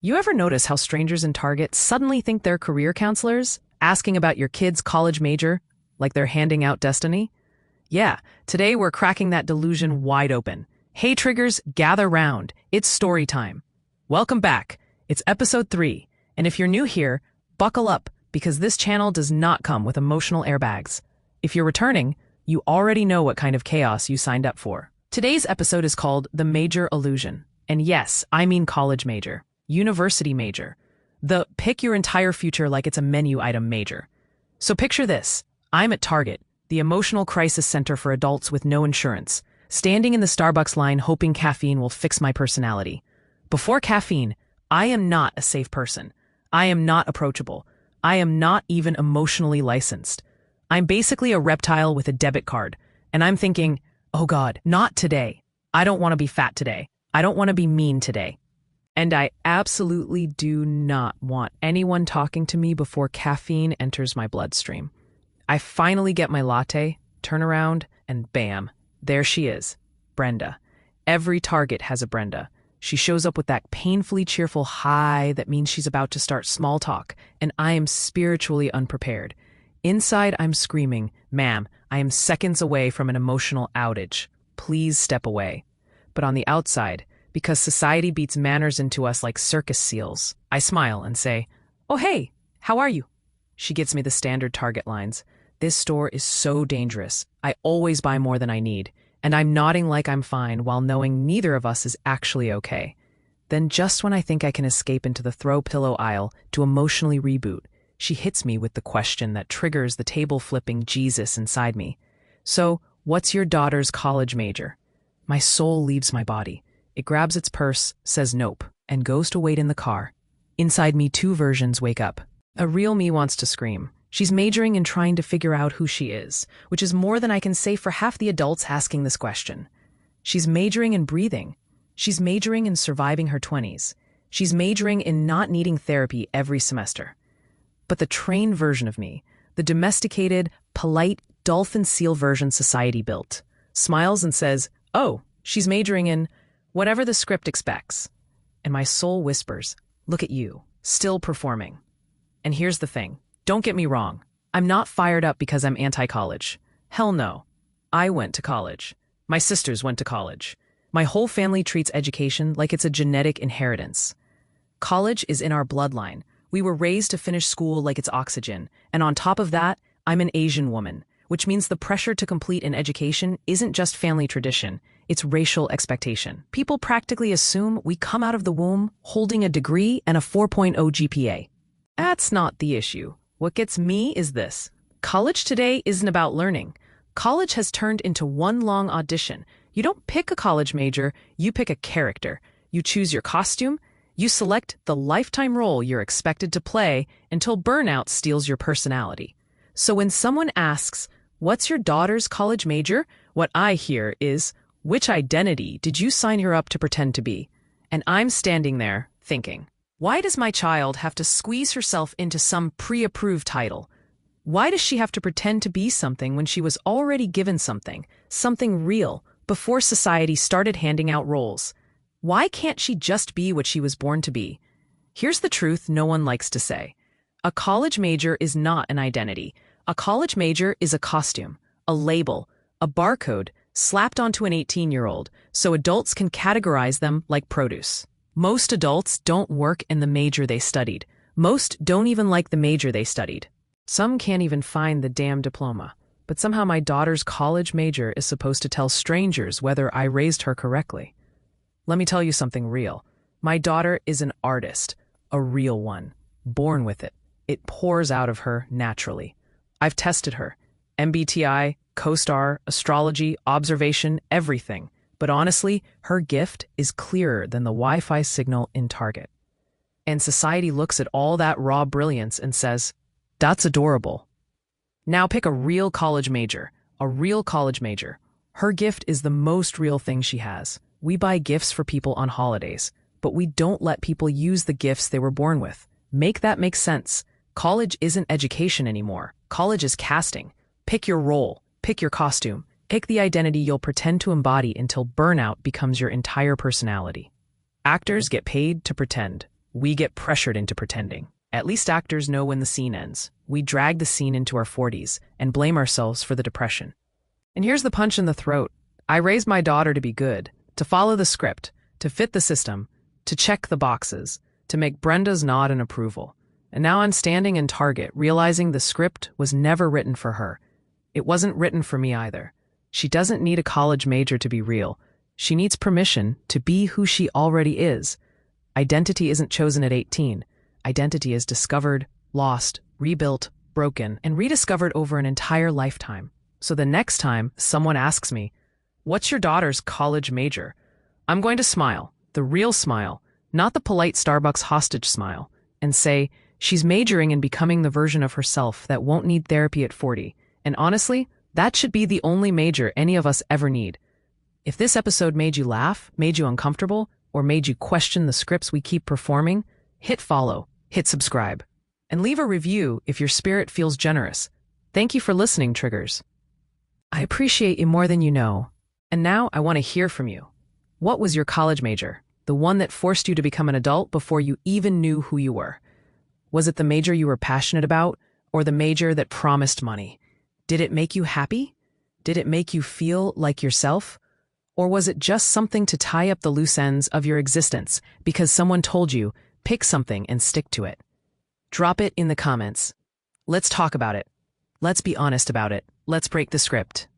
You ever notice how strangers in Target suddenly think they're career counselors, asking about your kid's college major, like they're handing out destiny? Yeah, today we're cracking that delusion wide open. Hey triggers, gather round. It's story time. Welcome back. It's episode 3, and if you're new here, buckle up because this channel does not come with emotional airbags. If you're returning, you already know what kind of chaos you signed up for. Today's episode is called The Major Illusion. And yes, I mean college major. University major. The pick your entire future like it's a menu item major. So picture this. I'm at Target, the emotional crisis center for adults with no insurance, standing in the Starbucks line hoping caffeine will fix my personality. Before caffeine, I am not a safe person. I am not approachable. I am not even emotionally licensed. I'm basically a reptile with a debit card, and I'm thinking, oh God, not today. I don't want to be fat today. I don't want to be mean today. And I absolutely do not want anyone talking to me before caffeine enters my bloodstream. I finally get my latte, turn around, and bam, there she is, Brenda. Every Target has a Brenda. She shows up with that painfully cheerful hi that means she's about to start small talk, and I am spiritually unprepared. Inside, I'm screaming, ma'am, I am seconds away from an emotional outage. Please step away. But on the outside, because society beats manners into us like circus seals, I smile and say, oh hey, how are you? She gets me the standard Target lines. This store is so dangerous. I always buy more than I need. And I'm nodding like I'm fine while knowing neither of us is actually okay. Then just when I think I can escape into the throw pillow aisle to emotionally reboot, she hits me with the question that triggers the table-flipping Jesus inside me. So, what's your daughter's college major? My soul leaves my body. It grabs its purse, says nope, and goes to wait in the car. Inside me, two versions wake up. A real me wants to scream. She's majoring in trying to figure out who she is, which is more than I can say for half the adults asking this question. She's majoring in breathing. She's majoring in surviving her 20s. She's majoring in not needing therapy every semester. But the trained version of me, the domesticated, polite, dolphin seal version society built, smiles and says, oh, she's majoring in whatever the script expects. And my soul whispers, look at you, still performing. And here's the thing. Don't get me wrong. I'm not fired up because I'm anti-college. Hell no. I went to college. My sisters went to college. My whole family treats education like it's a genetic inheritance. College is in our bloodline. We were raised to finish school like it's oxygen. And on top of that, I'm an Asian woman, which means the pressure to complete an education isn't just family tradition. It's racial expectation. People practically assume we come out of the womb holding a degree and a 4.0 GPA. That's not the issue. What gets me is this. College today isn't about learning. College has turned into one long audition. You don't pick a college major, you pick a character. You choose your costume, you select the lifetime role you're expected to play until burnout steals your personality. So when someone asks, what's your daughter's college major? What I hear is, which identity did you sign her up to pretend to be? And I'm standing there thinking, why does my child have to squeeze herself into some pre-approved title? Why does she have to pretend to be something when she was already given something real, before society started handing out roles? Why can't she just be what she was born to be? Here's the truth no one likes to say. A college major is not an identity. A college major is a costume, a label, a barcode slapped onto an 18-year-old so adults can categorize them like produce. Most adults don't work in the major they studied. Most don't even like the major they studied. Some can't even find the damn diploma. But somehow my daughter's college major is supposed to tell strangers whether I raised her correctly. Let me tell you something real. My daughter is an artist, a real one, born with it. It pours out of her naturally. I've tested her. MBTI, CoStar, astrology, observation, everything. But honestly, her gift is clearer than the Wi-Fi signal in Target. And society looks at all that raw brilliance and says, that's adorable. Now pick a real college major, a real college major. Her gift is the most real thing she has. We buy gifts for people on holidays, but we don't let people use the gifts they were born with. Make that make sense. College isn't education anymore. College is casting. Pick your role, pick your costume, pick the identity you'll pretend to embody until burnout becomes your entire personality. Actors get paid to pretend. We get pressured into pretending. At least actors know when the scene ends. We drag the scene into our 40s and blame ourselves for the depression. And here's the punch in the throat. I raised my daughter to be good, to follow the script, to fit the system, to check the boxes, to make Brenda's nod in approval. And now I'm standing in Target, realizing the script was never written for her. It wasn't written for me either. She doesn't need a college major to be real. She needs permission to be who she already is. Identity isn't chosen at 18. Identity is discovered, lost, rebuilt, broken, and rediscovered over an entire lifetime. So the next time someone asks me, "What's your daughter's college major?" I'm going to smile, the real smile, not the polite Starbucks hostage smile, and say, she's majoring in becoming the version of herself that won't need therapy at 40. And honestly, that should be the only major any of us ever need. If this episode made you laugh, made you uncomfortable, or made you question the scripts we keep performing, hit follow, hit subscribe, and leave a review if your spirit feels generous. Thank you for listening, Triggers. I appreciate you more than you know. And now I want to hear from you. What was your college major? The one that forced you to become an adult before you even knew who you were? Was it the major you were passionate about, or the major that promised money? Did it make you happy? Did it make you feel like yourself? Or was it just something to tie up the loose ends of your existence because someone told you, pick something and stick to it? Drop it in the comments. Let's talk about it. Let's be honest about it. Let's break the script.